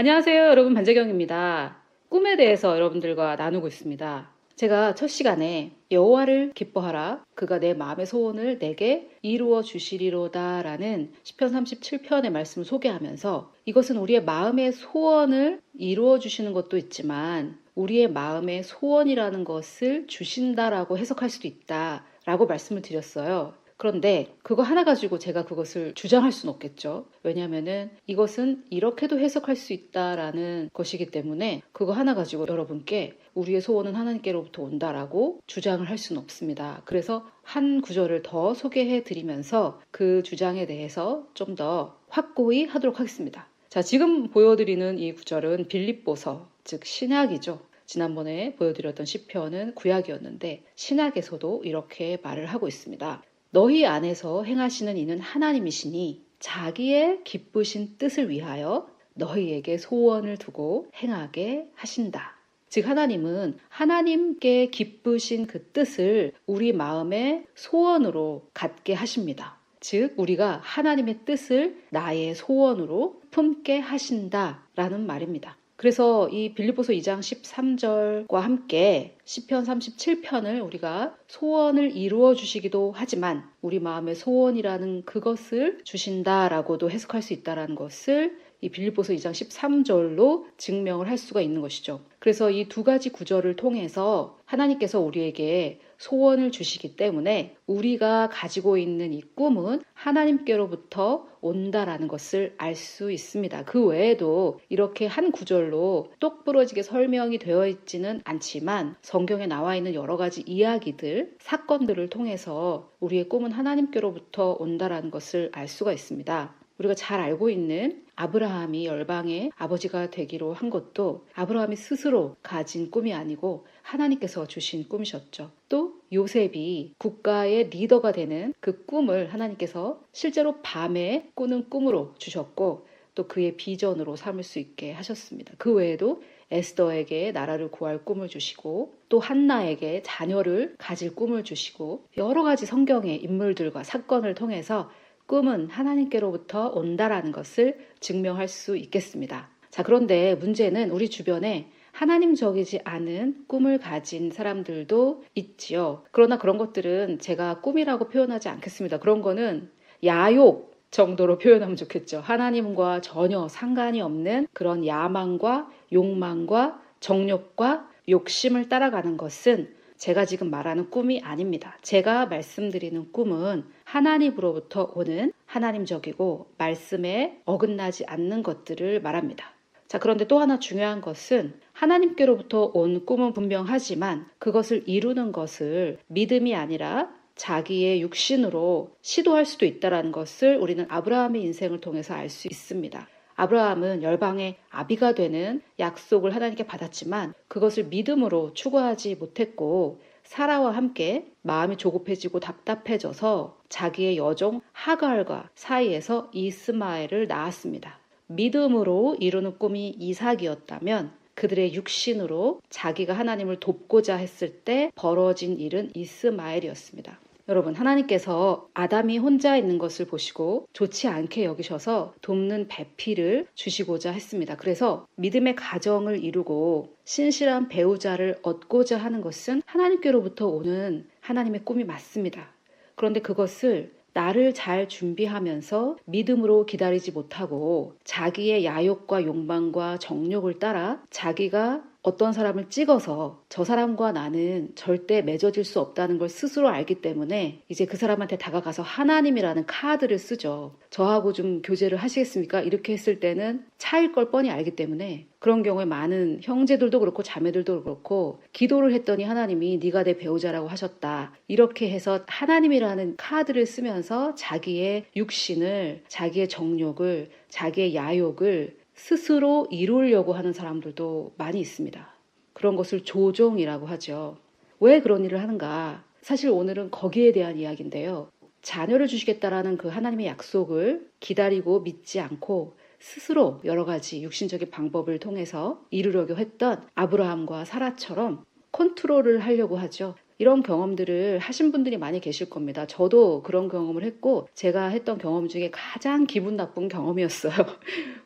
안녕하세요, 여러분. 반재경입니다. 꿈에 대해서 여러분들과 나누고 있습니다. 제가 첫 시간에 여호와를 기뻐하라, 그가 내 마음의 소원을 내게 이루어 주시리로다 라는 시편 37편의 말씀을 소개하면서 이것은 우리의 마음의 소원을 이루어 주시는 것도 있지만 우리의 마음의 소원이라는 것을 주신다라고 해석할 수도 있다라고 말씀을 드렸어요. 그런데 그거 하나 가지고 제가 그것을 주장할 수는 없겠죠. 왜냐하면은 이것은 이렇게도 해석할 수 있다라는 것이기 때문에 그거 하나 가지고 여러분께 우리의 소원은 하나님께로부터 온다라고 주장을 할 수는 없습니다. 그래서 한 구절을 더 소개해 드리면서 그 주장에 대해서 좀 더 확고히 하도록 하겠습니다. 자, 지금 보여드리는 이 구절은 빌립보서, 즉 신약이죠. 지난번에 보여드렸던 시편은 구약이었는데 신약에서도 이렇게 말을 하고 있습니다. 너희 안에서 행하시는 이는 하나님이시니 자기의 기쁘신 뜻을 위하여 너희에게 소원을 두고 행하게 하신다. 즉 하나님은 하나님께 기쁘신 그 뜻을 우리 마음의 소원으로 갖게 하십니다. 즉 우리가 하나님의 뜻을 나의 소원으로 품게 하신다라는 말입니다. 그래서 이 빌립보서 2장 13절과 함께 시편 37편을 우리가 소원을 이루어 주시기도 하지만 우리 마음의 소원이라는 그것을 주신다라고도 해석할 수 있다는 것을 이 빌립보서 2장 13절로 증명을 할 수가 있는 것이죠. 그래서 이 두 가지 구절을 통해서 하나님께서 우리에게 소원을 주시기 때문에 우리가 가지고 있는 이 꿈은 하나님께로부터 온다라는 것을 알 수 있습니다. 그 외에도 이렇게 한 구절로 똑부러지게 설명이 되어 있지는 않지만 성경에 나와 있는 여러 가지 이야기들, 사건들을 통해서 우리의 꿈은 하나님께로부터 온다라는 것을 알 수가 있습니다. 우리가 잘 알고 있는 아브라함이 열방의 아버지가 되기로 한 것도 아브라함이 스스로 가진 꿈이 아니고 하나님께서 주신 꿈이셨죠. 또 요셉이 국가의 리더가 되는 그 꿈을 하나님께서 실제로 밤에 꾸는 꿈으로 주셨고 또 그의 비전으로 삼을 수 있게 하셨습니다. 그 외에도 에스더에게 나라를 구할 꿈을 주시고 또 한나에게 자녀를 가질 꿈을 주시고 여러 가지 성경의 인물들과 사건을 통해서 꿈은 하나님께로부터 온다라는 것을 증명할 수 있겠습니다. 자, 그런데 문제는 우리 주변에 하나님적이지 않은 꿈을 가진 사람들도 있지요. 그러나 그런 것들은 제가 꿈이라고 표현하지 않겠습니다. 그런 거는 야욕 정도로 표현하면 좋겠죠. 하나님과 전혀 상관이 없는 그런 야망과 욕망과 정욕과 욕심을 따라가는 것은 제가 지금 말하는 꿈이 아닙니다. 제가 말씀드리는 꿈은 하나님으로부터 오는 하나님적이고 말씀에 어긋나지 않는 것들을 말합니다. 자, 그런데 또 하나 중요한 것은 하나님께로부터 온 꿈은 분명하지만 그것을 이루는 것을 믿음이 아니라 자기의 육신으로 시도할 수도 있다는 것을 우리는 아브라함의 인생을 통해서 알 수 있습니다. 아브라함은 열방의 아비가 되는 약속을 하나님께 받았지만 그것을 믿음으로 추구하지 못했고 사라와 함께 마음이 조급해지고 답답해져서 자기의 여종 하갈과 사이에서 이스마엘을 낳았습니다. 믿음으로 이루는 꿈이 이삭이었다면 그들의 육신으로 자기가 하나님을 돕고자 했을 때 벌어진 일은 이스마엘이었습니다. 여러분, 하나님께서 아담이 혼자 있는 것을 보시고 좋지 않게 여기셔서 돕는 배필을 주시고자 했습니다. 그래서 믿음의 가정을 이루고 신실한 배우자를 얻고자 하는 것은 하나님께로부터 오는 하나님의 꿈이 맞습니다. 그런데 그것을 나를 잘 준비하면서 믿음으로 기다리지 못하고 자기의 야욕과 욕망과 정욕을 따라 자기가 어떤 사람을 찍어서 저 사람과 나는 절대 맺어질 수 없다는 걸 스스로 알기 때문에 이제 그 사람한테 다가가서 하나님이라는 카드를 쓰죠. 저하고 좀 교제를 하시겠습니까? 이렇게 했을 때는 차일 걸 뻔히 알기 때문에 그런 경우에 많은 형제들도 그렇고 자매들도 그렇고 기도를 했더니 하나님이 네가 내 배우자라고 하셨다. 이렇게 해서 하나님이라는 카드를 쓰면서 자기의 육신을, 자기의 정욕을, 자기의 야욕을 스스로 이루려고 하는 사람들도 많이 있습니다. 그런 것을 조종이라고 하죠. 왜 그런 일을 하는가? 사실 오늘은 거기에 대한 이야기인데요. 자녀를 주시겠다라는 그 하나님의 약속을 기다리고 믿지 않고 스스로 여러 가지 육신적인 방법을 통해서 이루려고 했던 아브라함과 사라처럼 컨트롤을 하려고 하죠. 이런 경험들을 하신 분들이 많이 계실 겁니다. 저도 그런 경험을 했고 제가 했던 경험 중에 가장 기분 나쁜 경험이었어요.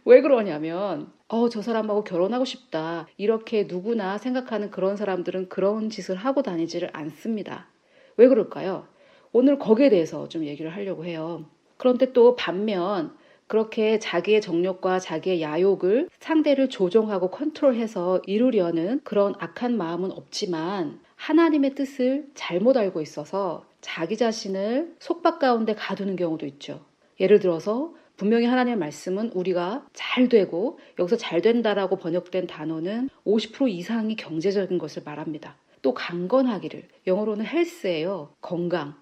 왜 그러냐면 저 사람하고 결혼하고 싶다. 이렇게 누구나 생각하는 그런 사람들은 그런 짓을 하고 다니지를 않습니다. 왜 그럴까요? 오늘 거기에 대해서 좀 얘기를 하려고 해요. 그런데 또 반면 그렇게 자기의 정욕과 자기의 야욕을 상대를 조종하고 컨트롤해서 이루려는 그런 악한 마음은 없지만 하나님의 뜻을 잘못 알고 있어서 자기 자신을 속박 가운데 가두는 경우도 있죠. 예를 들어서 분명히 하나님의 말씀은 우리가 잘 되고 여기서 잘 된다라고 번역된 단어는 50% 이상이 경제적인 것을 말합니다. 또 강건하기를, 영어로는 헬스예요.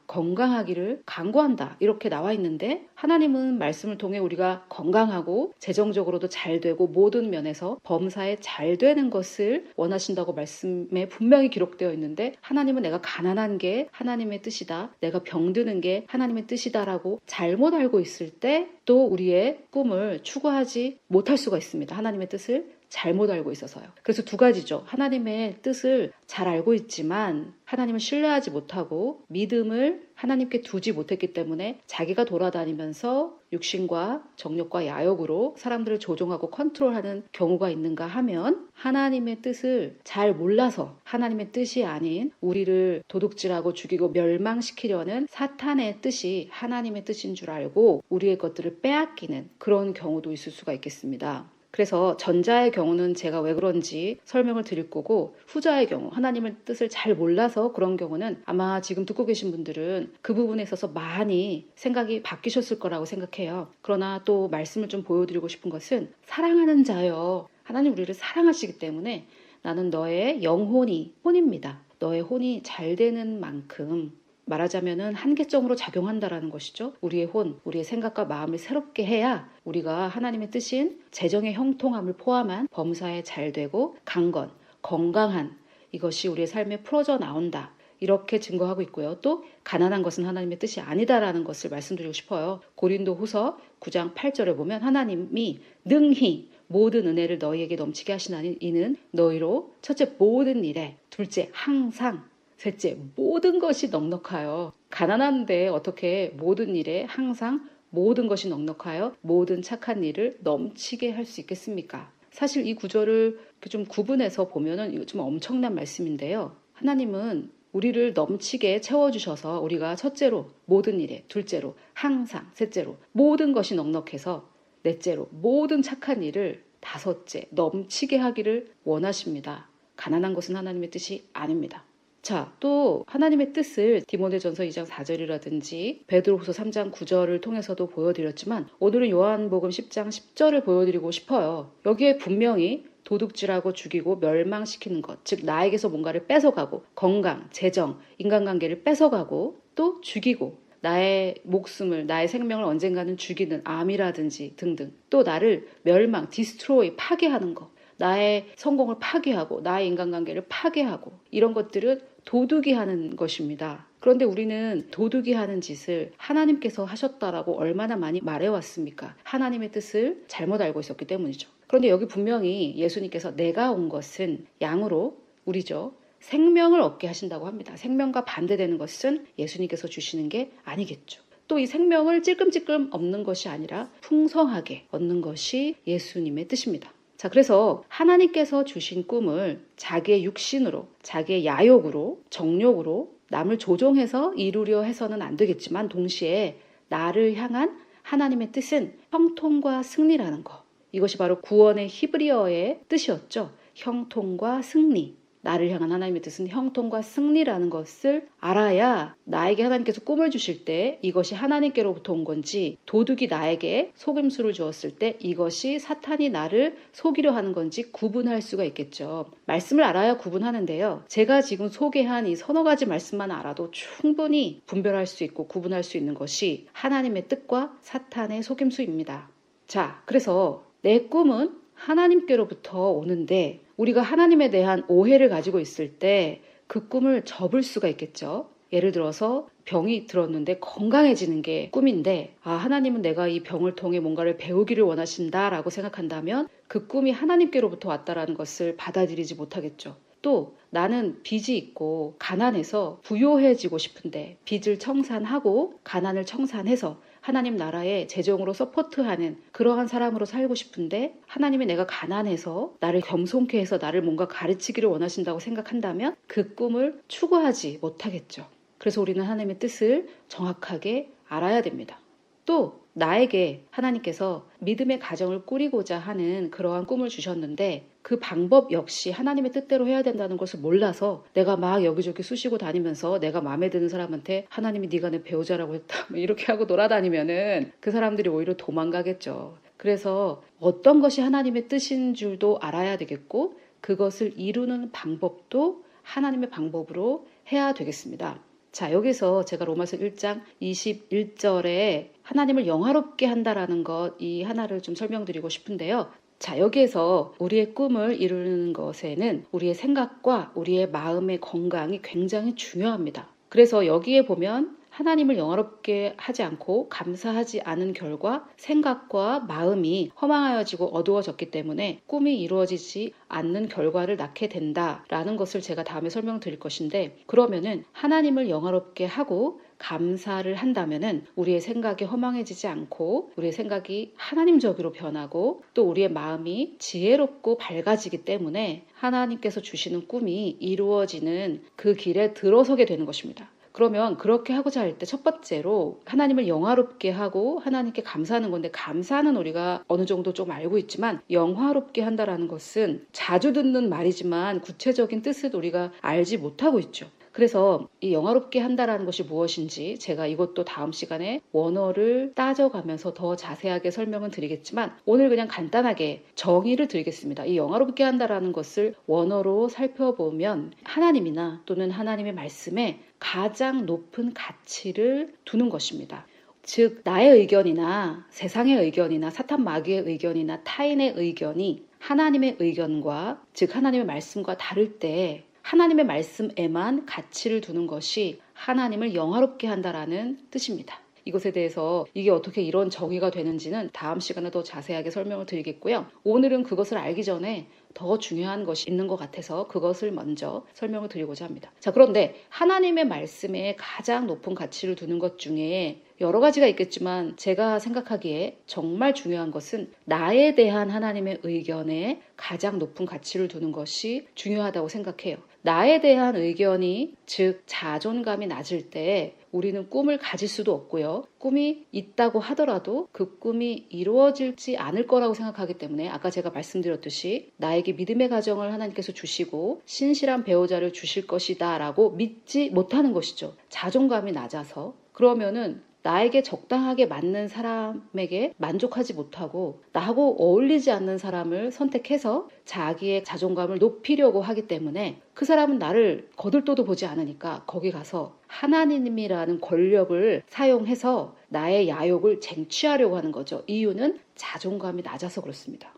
건강하기를 강구한다 이렇게 나와 있는데 하나님은 말씀을 통해 우리가 건강하고 재정적으로도 잘 되고 모든 면에서 범사에 잘 되는 것을 원하신다고 말씀에 분명히 기록되어 있는데 하나님은 내가 가난한 게 하나님의 뜻이다, 내가 병드는 게 하나님의 뜻이다라고 잘못 알고 있을 때 또 우리의 꿈을 추구하지 못할 수가 있습니다. 하나님의 뜻을 잘못 알고 있어서요. 그래서 두 가지죠. 하나님의 뜻을 잘 알고 있지만 하나님을 신뢰하지 못하고 믿음을 하나님께 두지 못했기 때문에 자기가 돌아다니면서 육신과 정욕과 야욕으로 사람들을 조종하고 컨트롤하는 경우가 있는가 하면 하나님의 뜻을 잘 몰라서 하나님의 뜻이 아닌 우리를 도둑질하고 죽이고 멸망시키려는 사탄의 뜻이 하나님의 뜻인 줄 알고 우리의 것들을 빼앗기는 그런 경우도 있을 수가 있겠습니다. 그래서 전자의 경우는 제가 왜 그런지 설명을 드릴 거고 후자의 경우 하나님의 뜻을 잘 몰라서 그런 경우는 아마 지금 듣고 계신 분들은 그 부분에 있어서 많이 생각이 바뀌셨을 거라고 생각해요. 그러나 또 말씀을 좀 보여드리고 싶은 것은 사랑하는 자여 하나님 우리를 사랑하시기 때문에 나는 너의 영혼이 혼입니다. 너의 혼이 잘 되는 만큼 말하자면은 한계점으로 작용한다라는 것이죠. 우리의 혼, 우리의 생각과 마음을 새롭게 해야 우리가 하나님의 뜻인 재정의 형통함을 포함한 범사에 잘 되고 강건, 건강한 이것이 우리의 삶에 풀어져 나온다. 이렇게 증거하고 있고요. 또 가난한 것은 하나님의 뜻이 아니다라는 것을 말씀드리고 싶어요. 고린도후서 9장 8절에 보면 하나님이 능히 모든 은혜를 너희에게 넘치게 하시나니 이는 너희로 첫째 모든 일에 둘째 항상 셋째, 모든 것이 넉넉하여 가난한데 어떻게 모든 일에 항상 모든 것이 넉넉하여 모든 착한 일을 넘치게 할 수 있겠습니까? 사실 이 구절을 좀 구분해서 보면은 이거 좀 엄청난 말씀인데요. 하나님은 우리를 넘치게 채워주셔서 우리가 첫째로 모든 일에, 둘째로 항상, 셋째로 모든 것이 넉넉해서 넷째로 모든 착한 일을 다섯째 넘치게 하기를 원하십니다. 가난한 것은 하나님의 뜻이 아닙니다. 자, 또 하나님의 뜻을 디모데전서 2장 4절이라든지 베드로후서 3장 9절을 통해서도 보여드렸지만 오늘은 요한복음 10장 10절을 보여드리고 싶어요. 여기에 분명히 도둑질하고 죽이고 멸망시키는 것, 즉 나에게서 뭔가를 뺏어가고 건강, 재정, 인간관계를 뺏어가고 또 죽이고 나의 목숨을, 나의 생명을 언젠가는 죽이는 암이라든지 등등 또 나를 멸망, 디스트로이, 파괴하는 것 나의 성공을 파괴하고 나의 인간관계를 파괴하고 이런 것들은 도둑이 하는 것입니다. 그런데 우리는 도둑이 하는 짓을 하나님께서 하셨다라고 얼마나 많이 말해왔습니까? 하나님의 뜻을 잘못 알고 있었기 때문이죠. 그런데 여기 분명히 예수님께서 내가 온 것은 양으로 우리죠. 생명을 얻게 하신다고 합니다. 생명과 반대되는 것은 예수님께서 주시는 게 아니겠죠. 또 이 생명을 찔끔찔끔 얻는 것이 아니라 풍성하게 얻는 것이 예수님의 뜻입니다. 자, 그래서 하나님께서 주신 꿈을 자기의 육신으로, 자기의 야욕으로, 정욕으로 남을 조종해서 이루려 해서는 안 되겠지만 동시에 나를 향한 하나님의 뜻은 형통과 승리라는 것. 이것이 바로 구원의 히브리어의 뜻이었죠. 형통과 승리. 나를 향한 하나님의 뜻은 형통과 승리라는 것을 알아야 나에게 하나님께서 꿈을 주실 때 이것이 하나님께로부터 온 건지 도둑이 나에게 속임수를 주었을 때 이것이 사탄이 나를 속이려 하는 건지 구분할 수가 있겠죠. 말씀을 알아야 구분하는데요. 제가 지금 소개한 이 서너 가지 말씀만 알아도 충분히 분별할 수 있고 구분할 수 있는 것이 하나님의 뜻과 사탄의 속임수입니다. 자, 그래서 내 꿈은 하나님께로부터 오는데 우리가 하나님에 대한 오해를 가지고 있을 때 그 꿈을 접을 수가 있겠죠. 예를 들어서 병이 들었는데 건강해지는 게 꿈인데 하나님은 내가 이 병을 통해 뭔가를 배우기를 원하신다라고 생각한다면 그 꿈이 하나님께로부터 왔다라는 것을 받아들이지 못하겠죠. 또 나는 빚이 있고 가난해서 부요해지고 싶은데 빚을 청산하고 가난을 청산해서 하나님 나라의 재정으로 서포트하는 그러한 사람으로 살고 싶은데 하나님이 내가 가난해서 나를 겸손케 해서 나를 뭔가 가르치기를 원하신다고 생각한다면 그 꿈을 추구하지 못하겠죠. 그래서 우리는 하나님의 뜻을 정확하게 알아야 됩니다. 또 나에게 하나님께서 믿음의 가정을 꾸리고자 하는 그러한 꿈을 주셨는데 그 방법 역시 하나님의 뜻대로 해야 된다는 것을 몰라서 내가 막 여기저기 쑤시고 다니면서 내가 마음에 드는 사람한테 하나님이 네가 내 배우자라고 했다 이렇게 하고 돌아다니면은 그 사람들이 오히려 도망가겠죠. 그래서 어떤 것이 하나님의 뜻인 줄도 알아야 되겠고 그것을 이루는 방법도 하나님의 방법으로 해야 되겠습니다. 자, 여기서 제가 로마서 1장 21절에 하나님을 영화롭게 한다라는 것 이 하나를 좀 설명드리고 싶은데요. 자, 여기에서 우리의 꿈을 이루는 것에는 우리의 생각과 우리의 마음의 건강이 굉장히 중요합니다. 그래서 여기에 보면 하나님을 영화롭게 하지 않고 감사하지 않은 결과 생각과 마음이 허망하여지고 어두워졌기 때문에 꿈이 이루어지지 않는 결과를 낳게 된다라는 것을 제가 다음에 설명드릴 것인데 그러면은 하나님을 영화롭게 하고 감사를 한다면은 우리의 생각이 허망해지지 않고 우리의 생각이 하나님적으로 변하고 또 우리의 마음이 지혜롭고 밝아지기 때문에 하나님께서 주시는 꿈이 이루어지는 그 길에 들어서게 되는 것입니다. 그러면 그렇게 하고자 할 때 첫 번째로 하나님을 영화롭게 하고 하나님께 감사하는 건데 감사는 우리가 어느 정도 좀 알고 있지만 영화롭게 한다라는 것은 자주 듣는 말이지만 구체적인 뜻을 우리가 알지 못하고 있죠. 그래서 이 영화롭게 한다라는 것이 무엇인지 제가 이것도 다음 시간에 원어를 따져가면서 더 자세하게 설명은 드리겠지만 오늘 그냥 간단하게 정의를 드리겠습니다. 이 영화롭게 한다라는 것을 원어로 살펴보면 하나님이나 또는 하나님의 말씀에 가장 높은 가치를 두는 것입니다. 즉 나의 의견이나 세상의 의견이나 사탄 마귀의 의견이나 타인의 의견이 하나님의 의견과 즉 하나님의 말씀과 다를 때 하나님의 말씀에만 가치를 두는 것이 하나님을 영화롭게 한다라는 뜻입니다. 이것에 대해서 이게 어떻게 이런 정의가 되는지는 다음 시간에 더 자세하게 설명을 드리겠고요. 오늘은 그것을 알기 전에 더 중요한 것이 있는 것 같아서 그것을 먼저 설명을 드리고자 합니다. 자, 그런데 하나님의 말씀에 가장 높은 가치를 두는 것 중에 여러 가지가 있겠지만 제가 생각하기에 정말 중요한 것은 나에 대한 하나님의 의견에 가장 높은 가치를 두는 것이 중요하다고 생각해요. 나에 대한 의견이 즉 자존감이 낮을 때 우리는 꿈을 가질 수도 없고요. 꿈이 있다고 하더라도 그 꿈이 이루어질지 않을 거라고 생각하기 때문에 아까 제가 말씀드렸듯이 나에게 믿음의 가정을 하나님께서 주시고 신실한 배우자를 주실 것이다 라고 믿지 못하는 것이죠. 자존감이 낮아서. 그러면은 나에게 적당하게 맞는 사람에게 만족하지 못하고 나하고 어울리지 않는 사람을 선택해서 자기의 자존감을 높이려고 하기 때문에 그 사람은 나를 거들떠도 보지 않으니까 거기 가서 하나님이라는 권력을 사용해서 나의 야욕을 쟁취하려고 하는 거죠. 이유는 자존감이 낮아서 그렇습니다.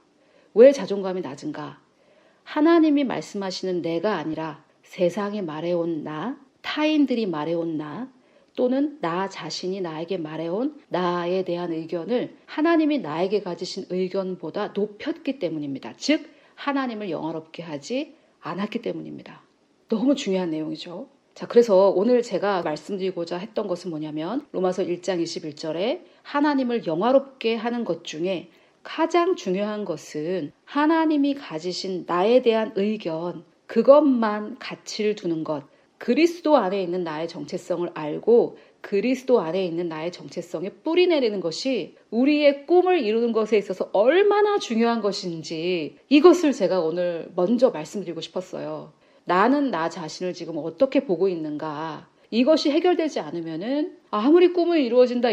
왜 자존감이 낮은가? 하나님이 말씀하시는 내가 아니라 세상이 말해온 나, 타인들이 말해온 나, 또는 나 자신이 나에게 말해온 나에 대한 의견을 하나님이 나에게 가지신 의견보다 높였기 때문입니다. 즉 하나님을 영화롭게 하지 않았기 때문입니다. 너무 중요한 내용이죠. 자, 그래서 오늘 제가 말씀드리고자 했던 것은 뭐냐면 로마서 1장 21절에 하나님을 영화롭게 하는 것 중에 가장 중요한 것은 하나님이 가지신 나에 대한 의견, 그것만 가치를 두는 것, 그리스도 안에 있는 나의 정체성을 알고 그리스도 안에 있는 나의 정체성에 뿌리 내리는 것이 우리의 꿈을 이루는 것에 있어서 얼마나 중요한 것인지 이것을 제가 오늘 먼저 말씀드리고 싶었어요. 나는 나 자신을 지금 어떻게 보고 있는가? 이것이 해결되지 않으면은 아무리 꿈을 이루어진다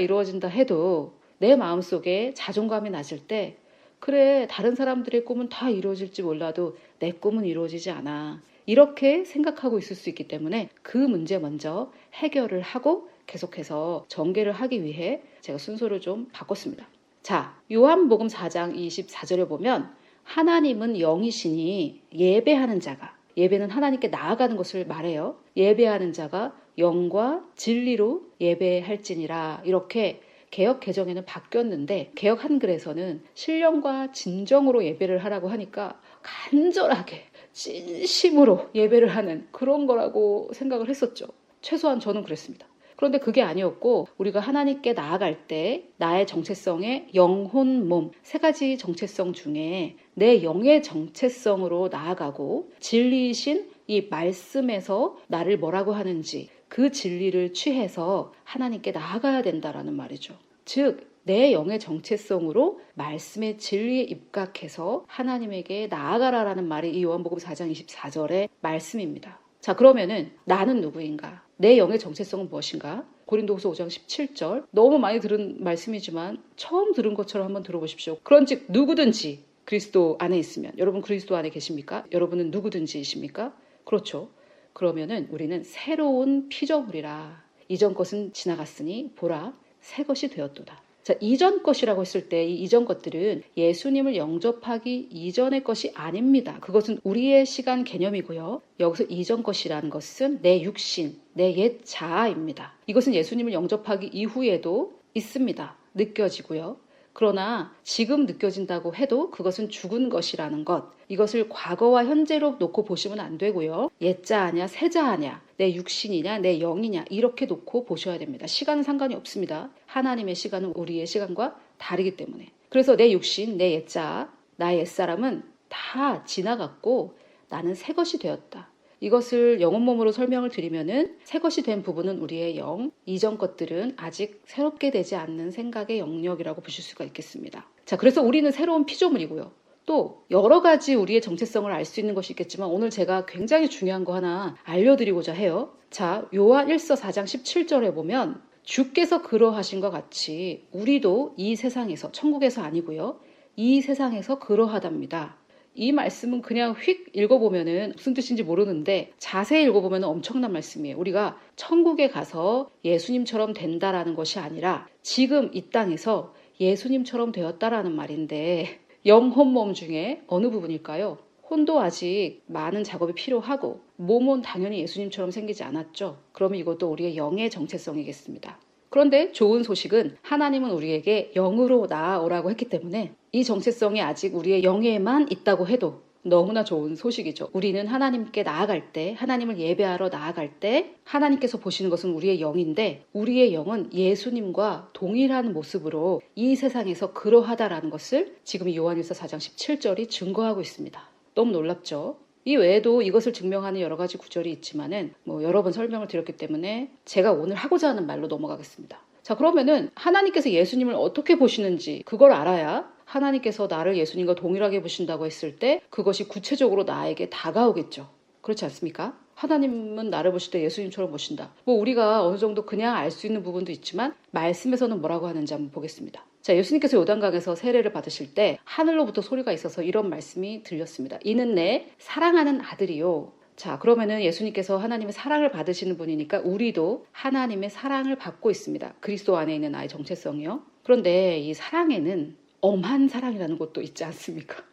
해도 내 마음속에 자존감이 낮을 때 그래 다른 사람들의 꿈은 다 이루어질지 몰라도 내 꿈은 이루어지지 않아. 이렇게 생각하고 있을 수 있기 때문에 그 문제 먼저 해결을 하고 계속해서 전개를 하기 위해 제가 순서를 좀 바꿨습니다. 자, 요한복음 4장 24절에 보면 하나님은 영이시니 예배하는 자가 예배는 하나님께 나아가는 것을 말해요. 예배하는 자가 영과 진리로 예배할지니라 이렇게 개역 개정에는 바뀌었는데 개역 한글에서는 신령과 진정으로 예배를 하라고 하니까 간절하게 진심으로 예배를 하는 그런 거라고 생각을 했었죠. 최소한 저는 그랬습니다. 그런데 그게 아니었고 우리가 하나님께 나아갈 때 나의 정체성의 영혼, 몸 세 가지 정체성 중에 내 영의 정체성으로 나아가고 진리이신 이 말씀에서 나를 뭐라고 하는지 그 진리를 취해서 하나님께 나아가야 된다라는 말이죠. 즉 내 영의 정체성으로 말씀의 진리에 입각해서 하나님에게 나아가라라는 말이 이 요한복음 4장 24절의 말씀입니다. 자, 그러면은 나는 누구인가? 내 영의 정체성은 무엇인가? 고린도후서 5장 17절 너무 많이 들은 말씀이지만 처음 들은 것처럼 한번 들어보십시오. 그런즉 누구든지 그리스도 안에 있으면 여러분 그리스도 안에 계십니까? 여러분은 누구든지이십니까? 그렇죠. 그러면은 우리는 새로운 피조물이라 이전 것은 지나갔으니 보라 새 것이 되었도다. 자, 이전 것이라고 했을 때 이 이전 것들은 예수님을 영접하기 이전의 것이 아닙니다. 그것은 우리의 시간 개념이고요. 여기서 이전 것이라는 것은 내 육신, 내 옛 자아입니다. 이것은 예수님을 영접하기 이후에도 있습니다. 느껴지고요. 그러나 지금 느껴진다고 해도 그것은 죽은 것이라는 것, 이것을 과거와 현재로 놓고 보시면 안 되고요. 옛자아냐 새자아냐 내 육신이냐 내 영이냐 이렇게 놓고 보셔야 됩니다. 시간은 상관이 없습니다. 하나님의 시간은 우리의 시간과 다르기 때문에. 그래서 내 육신, 내 옛자아, 나의 옛사람은 다 지나갔고 나는 새 것이 되었다. 이것을 영혼 몸으로 설명을 드리면은 새 것이 된 부분은 우리의 영, 이전 것들은 아직 새롭게 되지 않는 생각의 영역이라고 보실 수가 있겠습니다. 자, 그래서 우리는 새로운 피조물이고요. 또 여러 가지 우리의 정체성을 알 수 있는 것이 있겠지만 오늘 제가 굉장히 중요한 거 하나 알려드리고자 해요. 자, 요한 1서 4장 17절에 보면 주께서 그러하신 것 같이 우리도 이 세상에서, 천국에서 아니고요. 이 세상에서 그러하답니다. 이 말씀은 그냥 휙 읽어보면은 무슨 뜻인지 모르는데 자세히 읽어보면 엄청난 말씀이에요. 우리가 천국에 가서 예수님처럼 된다라는 것이 아니라 지금 이 땅에서 예수님처럼 되었다라는 말인데 영혼 몸 중에 어느 부분일까요? 혼도 아직 많은 작업이 필요하고 몸은 당연히 예수님처럼 생기지 않았죠. 그러면 이것도 우리의 영의 정체성이겠습니다. 그런데 좋은 소식은 하나님은 우리에게 영으로 나아오라고 했기 때문에 이 정체성이 아직 우리의 영에만 있다고 해도 너무나 좋은 소식이죠. 우리는 하나님께 나아갈 때, 하나님을 예배하러 나아갈 때 하나님께서 보시는 것은 우리의 영인데 우리의 영은 예수님과 동일한 모습으로 이 세상에서 그러하다라는 것을 지금 요한일서 4장 17절이 증거하고 있습니다. 너무 놀랍죠? 이 외에도 이것을 증명하는 여러 가지 구절이 있지만은 여러 번 설명을 드렸기 때문에 제가 오늘 하고자 하는 말로 넘어가겠습니다. 자, 그러면은 하나님께서 예수님을 어떻게 보시는지 그걸 알아야 하나님께서 나를 예수님과 동일하게 보신다고 했을 때 그것이 구체적으로 나에게 다가오겠죠. 그렇지 않습니까? 하나님은 나를 보실 때 예수님처럼 보신다. 우리가 어느 정도 그냥 알 수 있는 부분도 있지만 말씀에서는 뭐라고 하는지 한번 보겠습니다. 자, 예수님께서 요단강에서 세례를 받으실 때 하늘로부터 소리가 있어서 이런 말씀이 들렸습니다. 이는 내 사랑하는 아들이요. 자, 그러면은 예수님께서 하나님의 사랑을 받으시는 분이니까 우리도 하나님의 사랑을 받고 있습니다. 그리스도 안에 있는 나의 정체성이요. 그런데 이 사랑에는 엄한 사랑이라는 것도 있지 않습니까?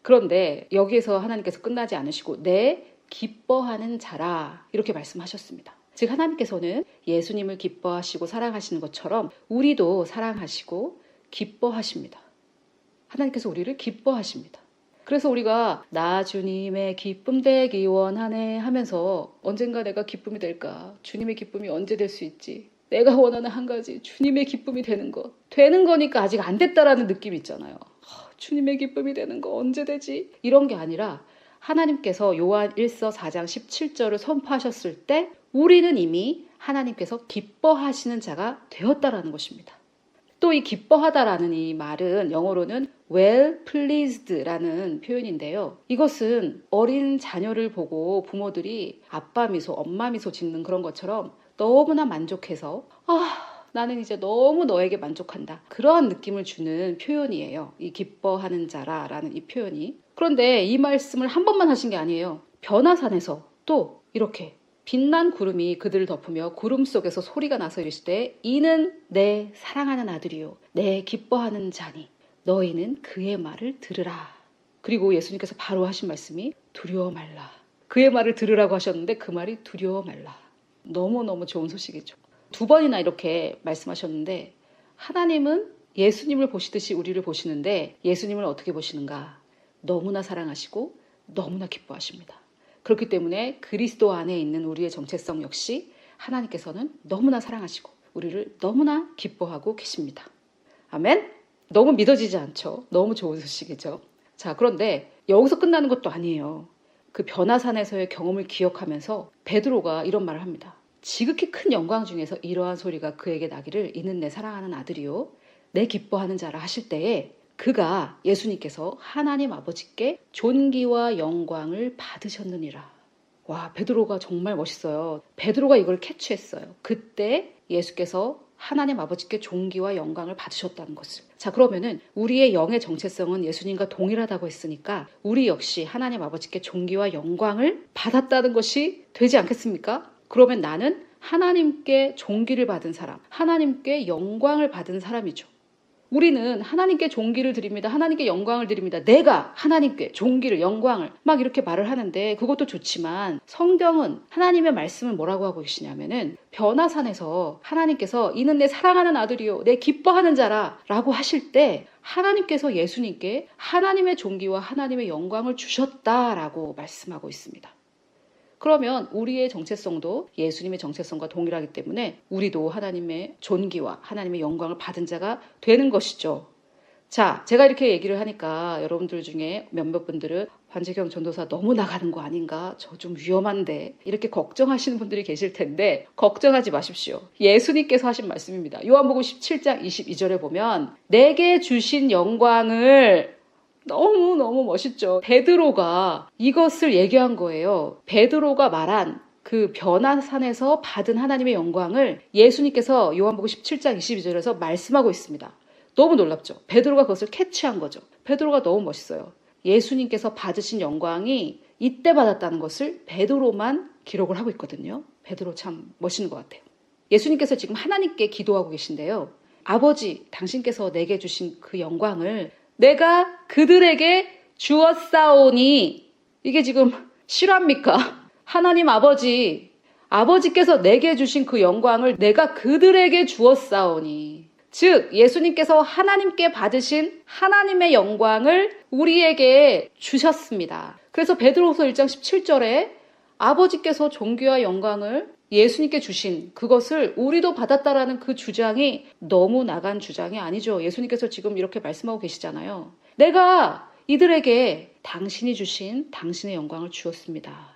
그런데 여기에서 하나님께서 끝나지 않으시고 내 기뻐하는 자라 이렇게 말씀하셨습니다. 즉 하나님께서는 예수님을 기뻐하시고 사랑하시는 것처럼 우리도 사랑하시고 기뻐하십니다. 하나님께서 우리를 기뻐하십니다. 그래서 우리가 나 주님의 기쁨 되기 원하네 하면서 언젠가 내가 기쁨이 될까? 주님의 기쁨이 언제 될 수 있지? 내가 원하는 한 가지 주님의 기쁨이 되는 것. 되는 거니까 아직 안 됐다라는 느낌이 있잖아요. 주님의 기쁨이 되는 거 언제 되지? 이런 게 아니라 하나님께서 요한 1서 4장 17절을 선포하셨을 때 우리는 이미 하나님께서 기뻐하시는 자가 되었다라는 것입니다. 또 이 기뻐하다라는 이 말은 영어로는 well pleased라는 표현인데요. 이것은 어린 자녀를 보고 부모들이 아빠 미소, 엄마 미소 짓는 그런 것처럼 너무나 만족해서 나는 이제 너무 너에게 만족한다. 그러한 느낌을 주는 표현이에요. 이 기뻐하는 자라라는 이 표현이. 그런데 이 말씀을 한 번만 하신 게 아니에요. 변화산에서 또 이렇게 빛난 구름이 그들을 덮으며 구름 속에서 소리가 나서 이르시되 이는 내 사랑하는 아들이요 내 기뻐하는 자니 너희는 그의 말을 들으라. 그리고 예수님께서 바로 하신 말씀이 두려워 말라. 그의 말을 들으라고 하셨는데 그 말이 두려워 말라. 너무너무 좋은 소식이죠. 2번이나 이렇게 말씀하셨는데 하나님은 예수님을 보시듯이 우리를 보시는데 예수님을 어떻게 보시는가? 너무나 사랑하시고 너무나 기뻐하십니다. 그렇기 때문에 그리스도 안에 있는 우리의 정체성 역시 하나님께서는 너무나 사랑하시고 우리를 너무나 기뻐하고 계십니다. 아멘? 너무 믿어지지 않죠? 너무 좋은 소식이죠. 자, 그런데 여기서 끝나는 것도 아니에요. 그 변화산에서의 경험을 기억하면서 베드로가 이런 말을 합니다. 지극히 큰 영광 중에서 이러한 소리가 그에게 나기를 이는 내 사랑하는 아들이요 내 기뻐하는 자라 하실 때에 그가 예수님께서 하나님 아버지께 존귀와 영광을 받으셨느니라. 와, 베드로가 정말 멋있어요. 베드로가 이걸 캐치했어요. 그때 예수께서 하나님 아버지께 존귀와 영광을 받으셨다는 것을. 자, 그러면은 우리의 영의 정체성은 예수님과 동일하다고 했으니까 우리 역시 하나님 아버지께 존귀와 영광을 받았다는 것이 되지 않겠습니까? 그러면 나는 하나님께 존귀를 받은 사람, 하나님께 영광을 받은 사람이죠. 우리는 하나님께 존귀를 드립니다. 하나님께 영광을 드립니다. 내가 하나님께 존귀를, 영광을 막 이렇게 말을 하는데 그것도 좋지만 성경은 하나님의 말씀을 뭐라고 하고 계시냐면은 변화산에서 하나님께서 이는 내 사랑하는 아들이요 내 기뻐하는 자라 라고 하실 때 하나님께서 예수님께 하나님의 존귀와 하나님의 영광을 주셨다라고 말씀하고 있습니다. 그러면 우리의 정체성도 예수님의 정체성과 동일하기 때문에 우리도 하나님의 존귀와 하나님의 영광을 받은 자가 되는 것이죠. 자, 제가 이렇게 얘기를 하니까 여러분들 중에 몇몇 분들은 반재경 전도사 너무 나가는 거 아닌가? 저 좀 위험한데 이렇게 걱정하시는 분들이 계실 텐데 걱정하지 마십시오. 예수님께서 하신 말씀입니다. 요한복음 17장 22절에 보면 내게 주신 영광을 너무너무 멋있죠. 베드로가 이것을 얘기한 거예요. 베드로가 말한 그 변화산에서 받은 하나님의 영광을 예수님께서 요한복음 17장 22절에서 말씀하고 있습니다. 너무 놀랍죠. 베드로가 그것을 캐치한 거죠. 베드로가 너무 멋있어요. 예수님께서 받으신 영광이 이때 받았다는 것을 베드로만 기록을 하고 있거든요. 베드로 참 멋있는 것 같아요. 예수님께서 지금 하나님께 기도하고 계신데요. 아버지, 당신께서 내게 주신 그 영광을 내가 그들에게 주었사오니 이게 지금 실화입니까? 하나님 아버지께서 내게 주신 그 영광을 내가 그들에게 주었사오니 즉 예수님께서 하나님께 받으신 하나님의 영광을 우리에게 주셨습니다. 그래서 베드로후서 1장 17절에 아버지께서 존귀와 영광을 예수님께 주신 그것을 우리도 받았다라는 그 주장이 너무 나간 주장이 아니죠. 예수님께서 지금 이렇게 말씀하고 계시잖아요. 내가 이들에게 당신이 주신 당신의 영광을 주었습니다.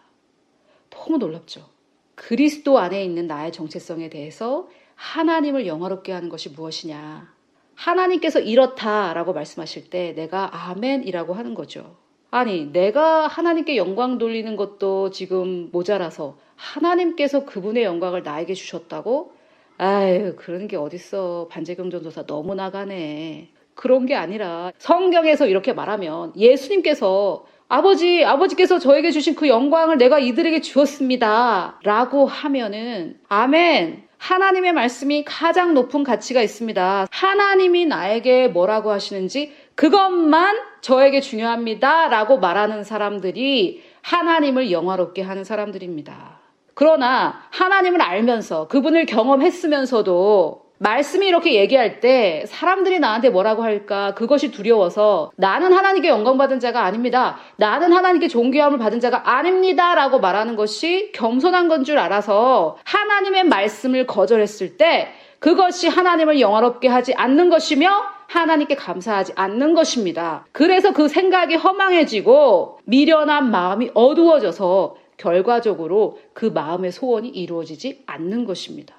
너무 놀랍죠. 그리스도 안에 있는 나의 정체성에 대해서 하나님을 영화롭게 하는 것이 무엇이냐. 하나님께서 이렇다라고 말씀하실 때 내가 아멘이라고 하는 거죠. 아니, 내가 하나님께 영광 돌리는 것도 지금 모자라서 하나님께서 그분의 영광을 나에게 주셨다고? 아유, 그런 게 어딨어. 반재경 전도사 너무 나가네. 그런 게 아니라 성경에서 이렇게 말하면 예수님께서 아버지께서 저에게 주신 그 영광을 내가 이들에게 주었습니다. 라고 하면은 아멘. 하나님의 말씀이 가장 높은 가치가 있습니다. 하나님이 나에게 뭐라고 하시는지 그것만 저에게 중요합니다. 라고 말하는 사람들이 하나님을 영화롭게 하는 사람들입니다. 그러나 하나님을 알면서 그분을 경험했으면서도 말씀이 이렇게 얘기할 때 사람들이 나한테 뭐라고 할까 그것이 두려워서 나는 하나님께 영광받은 자가 아닙니다. 나는 하나님께 존귀함을 받은 자가 아닙니다. 라고 말하는 것이 겸손한 건 줄 알아서 하나님의 말씀을 거절했을 때 그것이 하나님을 영화롭게 하지 않는 것이며 하나님께 감사하지 않는 것입니다. 그래서 그 생각이 허망해지고 미련한 마음이 어두워져서 결과적으로 그 마음의 소원이 이루어지지 않는 것입니다.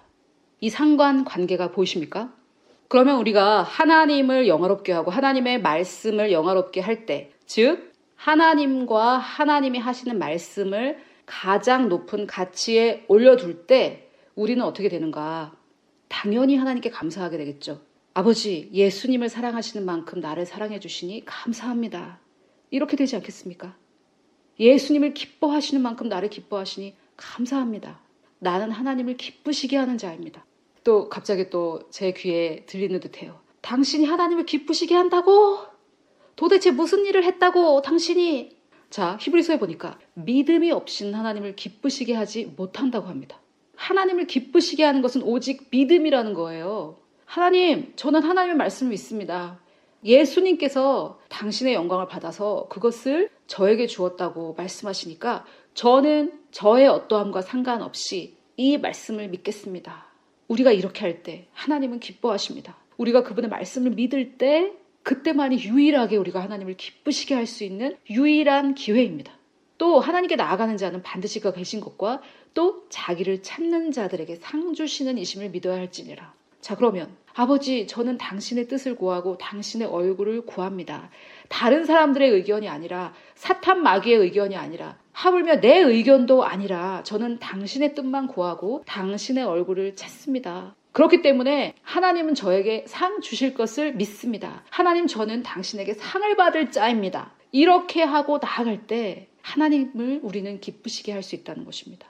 이 상관관계가 보이십니까? 그러면 우리가 하나님을 영화롭게 하고 하나님의 말씀을 영화롭게 할 때, 즉 하나님과 하나님이 하시는 말씀을 가장 높은 가치에 올려둘 때 우리는 어떻게 되는가? 당연히 하나님께 감사하게 되겠죠. 아버지, 예수님을 사랑하시는 만큼 나를 사랑해 주시니 감사합니다. 이렇게 되지 않겠습니까? 예수님을 기뻐하시는 만큼 나를 기뻐하시니 감사합니다. 나는 하나님을 기쁘시게 하는 자입니다. 또 갑자기 또 제 귀에 들리는 듯해요. 당신이 하나님을 기쁘시게 한다고? 도대체 무슨 일을 했다고 당신이? 자, 히브리서에 보니까 믿음이 없이는 하나님을 기쁘시게 하지 못한다고 합니다. 하나님을 기쁘시게 하는 것은 오직 믿음이라는 거예요. 하나님, 저는 하나님의 말씀을 믿습니다. 예수님께서 당신의 영광을 받아서 그것을 저에게 주었다고 말씀하시니까 저는 저의 어떠함과 상관없이 이 말씀을 믿겠습니다. 우리가 이렇게 할 때 하나님은 기뻐하십니다. 우리가 그분의 말씀을 믿을 때 그때만이 유일하게 우리가 하나님을 기쁘시게 할 수 있는 유일한 기회입니다. 또 하나님께 나아가는 자는 반드시 그가 계신 것과 또 자기를 찾는 자들에게 상 주시는 이심을 믿어야 할지니라. 자, 그러면 아버지, 저는 당신의 뜻을 구하고 당신의 얼굴을 구합니다. 다른 사람들의 의견이 아니라 사탄 마귀의 의견이 아니라 하물며 내 의견도 아니라 저는 당신의 뜻만 구하고 당신의 얼굴을 찾습니다. 그렇기 때문에 하나님은 저에게 상 주실 것을 믿습니다. 하나님, 저는 당신에게 상을 받을 자입니다. 이렇게 하고 나아갈 때 하나님을 우리는 기쁘시게 할 수 있다는 것입니다.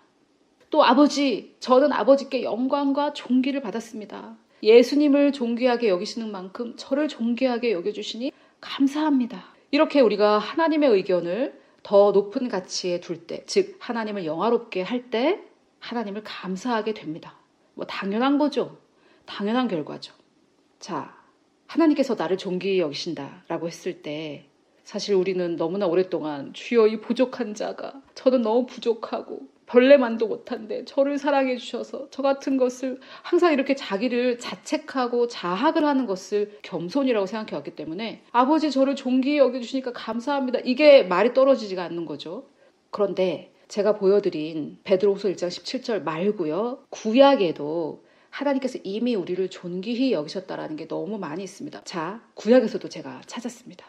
또 아버지, 저는 아버지께 영광과 존귀를 받았습니다. 예수님을 존귀하게 여기시는 만큼 저를 존귀하게 여겨주시니 감사합니다. 이렇게 우리가 하나님의 의견을 더 높은 가치에 둘 때, 즉 하나님을 영화롭게 할 때 하나님을 감사하게 됩니다. 뭐 당연한 거죠. 당연한 결과죠. 자, 하나님께서 나를 존귀히 여기신다라고 했을 때 사실 우리는 너무나 오랫동안 주여 이 부족한 자가, 저는 너무 부족하고 벌레만도 못한데 저를 사랑해 주셔서 저 같은 것을 항상 이렇게 자기를 자책하고 자학을 하는 것을 겸손이라고 생각해 왔기 때문에 아버지, 저를 존귀히 여겨주시니까 감사합니다. 이게 말이 떨어지지가 않는 거죠. 그런데 제가 보여드린 베드로후서 1장 17절 말고요, 구약에도 하나님께서 이미 우리를 존귀히 여기셨다라는 게 너무 많이 있습니다. 자, 구약에서도 제가 찾았습니다.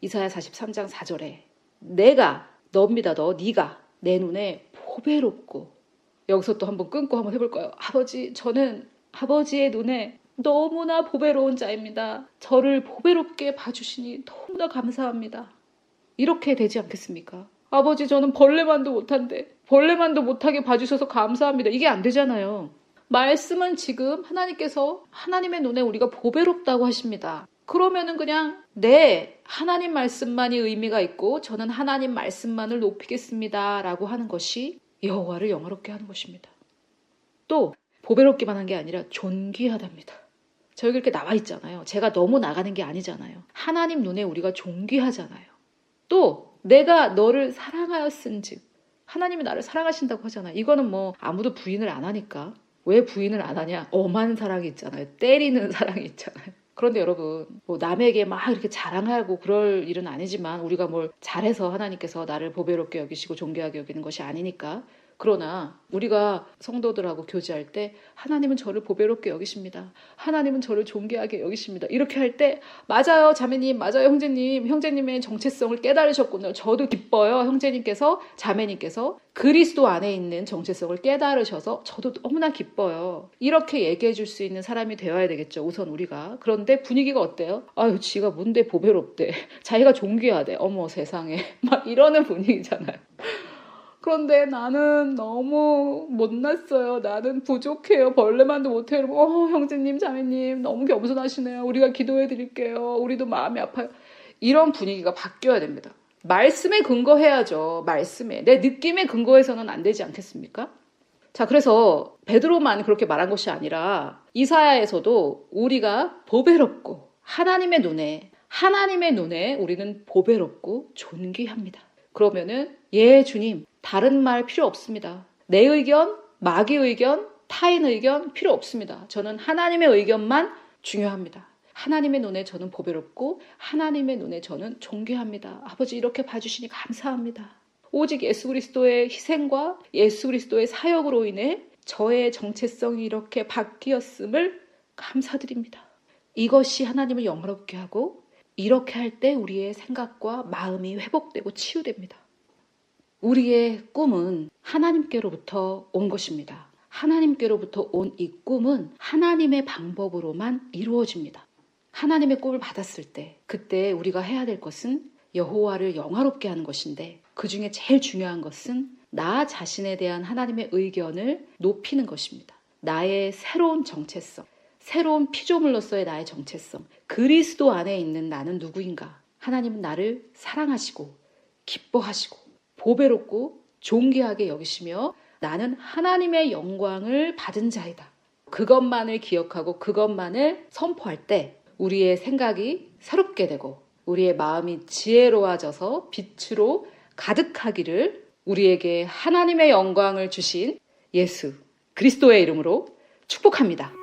이사야 43장 4절에 내가, 너입니다. 네가 내 눈에 보배롭고, 여기서 또 한번 끊고 한번 해볼까요? 아버지, 저는 아버지의 눈에 너무나 보배로운 자입니다. 저를 보배롭게 봐주시니 너무나 감사합니다. 이렇게 되지 않겠습니까? 아버지, 저는 벌레만도 못한데 벌레만도 못하게 봐주셔서 감사합니다. 이게 안 되잖아요. 말씀은 지금 하나님께서 하나님의 눈에 우리가 보배롭다고 하십니다. 그러면은 그냥 네, 하나님 말씀만이 의미가 있고 저는 하나님 말씀만을 높이겠습니다 라고 하는 것이 여호와를 영화롭게 하는 것입니다. 또 보배롭기만 한 게 아니라 존귀하답니다. 저기 이렇게 나와 있잖아요. 제가 너무 나가는 게 아니잖아요. 하나님 눈에 우리가 존귀하잖아요. 또 내가 너를 사랑하였은즉, 하나님이 나를 사랑하신다고 하잖아요. 이거는 뭐 아무도 부인을 안 하니까. 왜 부인을 안 하냐? 엄한 사랑이 있잖아요. 때리는 사랑이 있잖아요. 그런데 여러분, 뭐 남에게 막 이렇게 자랑하고 그럴 일은 아니지만 우리가 뭘 잘해서 하나님께서 나를 보배롭게 여기시고 존귀하게 여기는 것이 아니니까. 그러나 우리가 성도들하고 교제할 때 하나님은 저를 보배롭게 여기십니다. 하나님은 저를 존귀하게 여기십니다. 이렇게 할 때 맞아요, 자매님, 맞아요, 형제님, 형제님의 정체성을 깨달으셨군요. 저도 기뻐요. 형제님께서, 자매님께서 그리스도 안에 있는 정체성을 깨달으셔서 저도 너무나 기뻐요. 이렇게 얘기해 줄 수 있는 사람이 되어야 되겠죠, 우선 우리가. 그런데 분위기가 어때요? 아유, 지가 뭔데 보배롭대. 자기가 존귀하대. 어머 세상에. 막 이러는 분위기잖아요. 그런데 나는 너무 못났어요. 나는 부족해요. 벌레만도 못해요. 형제님, 자매님 너무 겸손하시네요. 우리가 기도해 드릴게요. 우리도 마음이 아파요. 이런 분위기가 바뀌어야 됩니다. 말씀에 근거해야죠. 말씀에. 내 느낌에 근거해서는 안 되지 않겠습니까? 자, 그래서 베드로만 그렇게 말한 것이 아니라 이사야에서도 우리가 보배롭고 하나님의 눈에 우리는 보배롭고 존귀합니다. 그러면은 예, 주님, 다른 말 필요 없습니다. 내 의견, 마귀 의견, 타인 의견 필요 없습니다. 저는 하나님의 의견만 중요합니다. 하나님의 눈에 저는 보배롭고 하나님의 눈에 저는 존귀합니다. 아버지, 이렇게 봐주시니 감사합니다. 오직 예수 그리스도의 희생과 예수 그리스도의 사역으로 인해 저의 정체성이 이렇게 바뀌었음을 감사드립니다. 이것이 하나님을 영화롭게 하고, 이렇게 할 때 우리의 생각과 마음이 회복되고 치유됩니다. 우리의 꿈은 하나님께로부터 온 것입니다. 하나님께로부터 온 이 꿈은 하나님의 방법으로만 이루어집니다. 하나님의 꿈을 받았을 때 그때 우리가 해야 될 것은 여호와를 영화롭게 하는 것인데, 그 중에 제일 중요한 것은 나 자신에 대한 하나님의 의견을 높이는 것입니다. 나의 새로운 정체성, 새로운 피조물로서의 나의 정체성, 그리스도 안에 있는 나는 누구인가? 하나님은 나를 사랑하시고 기뻐하시고 보배롭고 존귀하게 여기시며 나는 하나님의 영광을 받은 자이다. 그것만을 기억하고 그것만을 선포할 때 우리의 생각이 새롭게 되고 우리의 마음이 지혜로워져서 빛으로 가득하기를 우리에게 하나님의 영광을 주신 예수 그리스도의 이름으로 축복합니다.